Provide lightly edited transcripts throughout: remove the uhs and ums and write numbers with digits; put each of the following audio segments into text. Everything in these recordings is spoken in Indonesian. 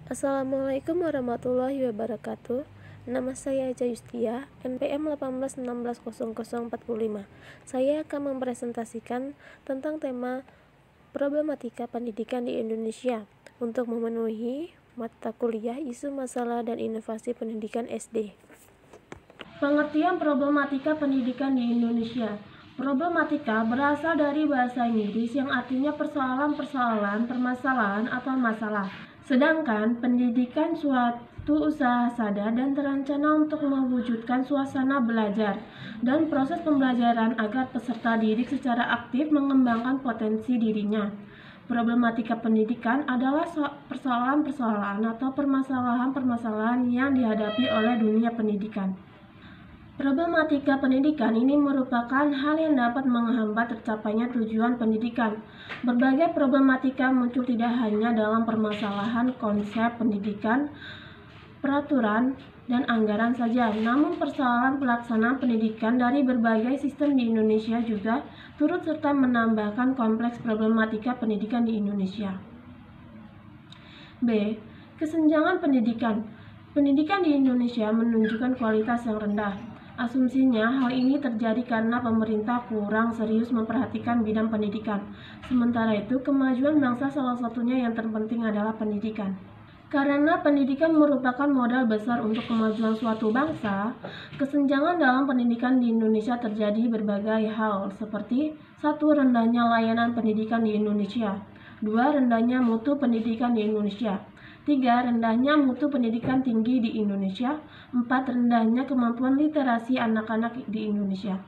Assalamualaikum warahmatullahi wabarakatuh. Nama saya Aja Yustia, NPM 18160045. Saya akan mempresentasikan tentang tema problematika pendidikan di Indonesia untuk memenuhi mata kuliah isu masalah dan inovasi pendidikan SD. Pengertian problematika pendidikan di Indonesia. Problematika berasal dari bahasa Inggris yang artinya persoalan-persoalan, permasalahan, atau masalah. Sedangkan pendidikan suatu usaha sadar dan terencana untuk mewujudkan suasana belajar dan proses pembelajaran agar peserta didik secara aktif mengembangkan potensi dirinya. Problematika pendidikan adalah persoalan-persoalan atau permasalahan-permasalahan yang dihadapi oleh dunia pendidikan. Problematika pendidikan ini merupakan hal yang dapat menghambat tercapainya tujuan pendidikan. Berbagai problematika muncul tidak hanya dalam permasalahan konsep pendidikan, peraturan, dan anggaran saja, namun persoalan pelaksanaan pendidikan dari berbagai sistem di Indonesia juga turut serta menambahkan kompleks problematika pendidikan di Indonesia. B. Kesenjangan pendidikan. Pendidikan di Indonesia menunjukkan kualitas yang rendah. Asumsinya hal ini terjadi karena pemerintah kurang serius memperhatikan bidang pendidikan. Sementara itu, kemajuan bangsa salah satunya yang terpenting adalah pendidikan. Karena pendidikan merupakan modal besar untuk kemajuan suatu bangsa, kesenjangan dalam pendidikan di Indonesia terjadi berbagai hal, seperti 1. Rendahnya layanan pendidikan di Indonesia. 2. Rendahnya mutu pendidikan di Indonesia. 3. Rendahnya mutu pendidikan tinggi di Indonesia. 4. Rendahnya kemampuan literasi anak-anak di Indonesia.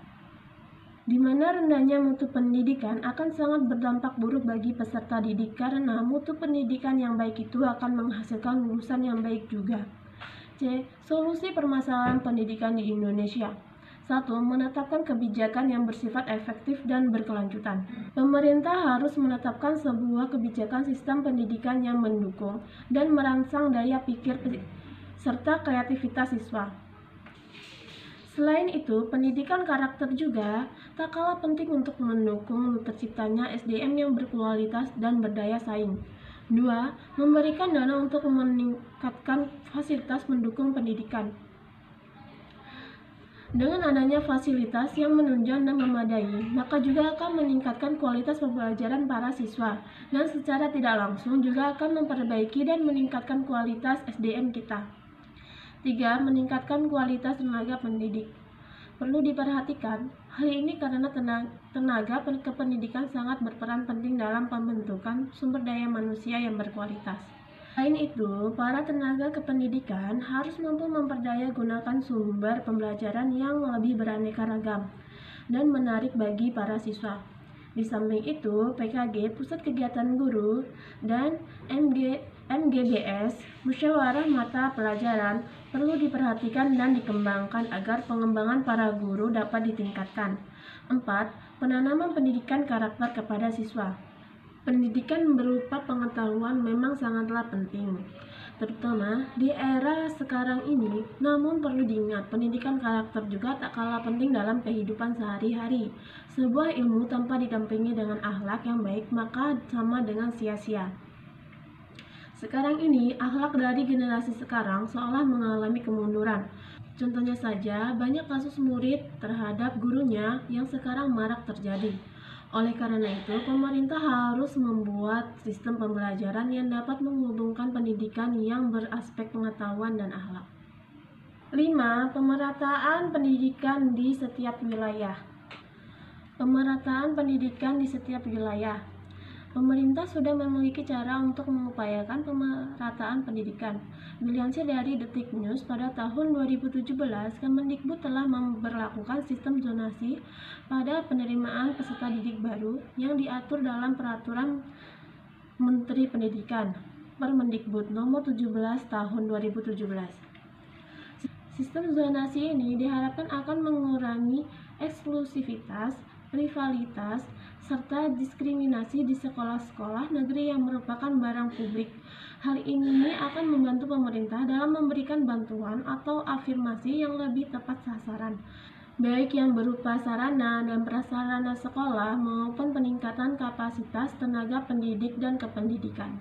Di mana rendahnya mutu pendidikan akan sangat berdampak buruk bagi peserta didik karena mutu pendidikan yang baik itu akan menghasilkan lulusan yang baik juga. C. Solusi permasalahan pendidikan di Indonesia. 1. Menetapkan kebijakan yang bersifat efektif dan berkelanjutan. Pemerintah harus menetapkan sebuah kebijakan sistem pendidikan yang mendukung dan merangsang daya pikir serta kreativitas siswa. Selain itu, pendidikan karakter juga tak kalah penting untuk mendukung terciptanya SDM yang berkualitas dan berdaya saing. 2. Memberikan dana untuk meningkatkan fasilitas mendukung pendidikan. Dengan adanya fasilitas yang menunjang dan memadai, maka juga akan meningkatkan kualitas pembelajaran para siswa, dan secara tidak langsung juga akan memperbaiki dan meningkatkan kualitas SDM kita. 3. Meningkatkan kualitas tenaga pendidik. Perlu diperhatikan, hal ini karena tenaga kependidikan sangat berperan penting dalam pembentukan sumber daya manusia yang berkualitas. Selain itu, para tenaga kependidikan harus mampu memperdaya gunakan sumber pembelajaran yang lebih beraneka ragam dan menarik bagi para siswa. Di samping itu, PKG, Pusat Kegiatan Guru, dan MGBS, Musyawarah Mata Pelajaran, perlu diperhatikan dan dikembangkan agar pengembangan para guru dapat ditingkatkan. 4. Penanaman pendidikan karakter kepada siswa. Pendidikan berupa pengetahuan memang sangatlah penting, terutama di era sekarang ini. Namun perlu diingat, pendidikan karakter juga tak kalah penting dalam kehidupan sehari-hari. Sebuah ilmu tanpa didampingi dengan akhlak yang baik maka sama dengan sia-sia. Sekarang ini, akhlak dari generasi sekarang seolah mengalami kemunduran. Contohnya saja, banyak kasus murid terhadap gurunya yang sekarang marak terjadi. Oleh karena itu, pemerintah harus membuat sistem pembelajaran yang dapat menghubungkan pendidikan yang beraspek pengetahuan dan akhlak. 5. Pemerataan pendidikan di setiap wilayah. Pemerataan pendidikan di setiap wilayah. Pemerintah sudah memiliki cara untuk mengupayakan pemerataan pendidikan. Dilansir dari Detik News, pada tahun 2017, Kemendikbud telah memberlakukan sistem zonasi pada penerimaan peserta didik baru yang diatur dalam Peraturan Menteri Pendidikan Permendikbud Nomor 17 Tahun 2017. Sistem zonasi ini diharapkan akan mengurangi eksklusivitas, rivalitas, serta diskriminasi di sekolah-sekolah negeri yang merupakan barang publik. Hal ini akan membantu pemerintah dalam memberikan bantuan atau afirmasi yang lebih tepat sasaran, baik yang berupa sarana dan prasarana sekolah maupun peningkatan kapasitas tenaga pendidik dan kependidikan.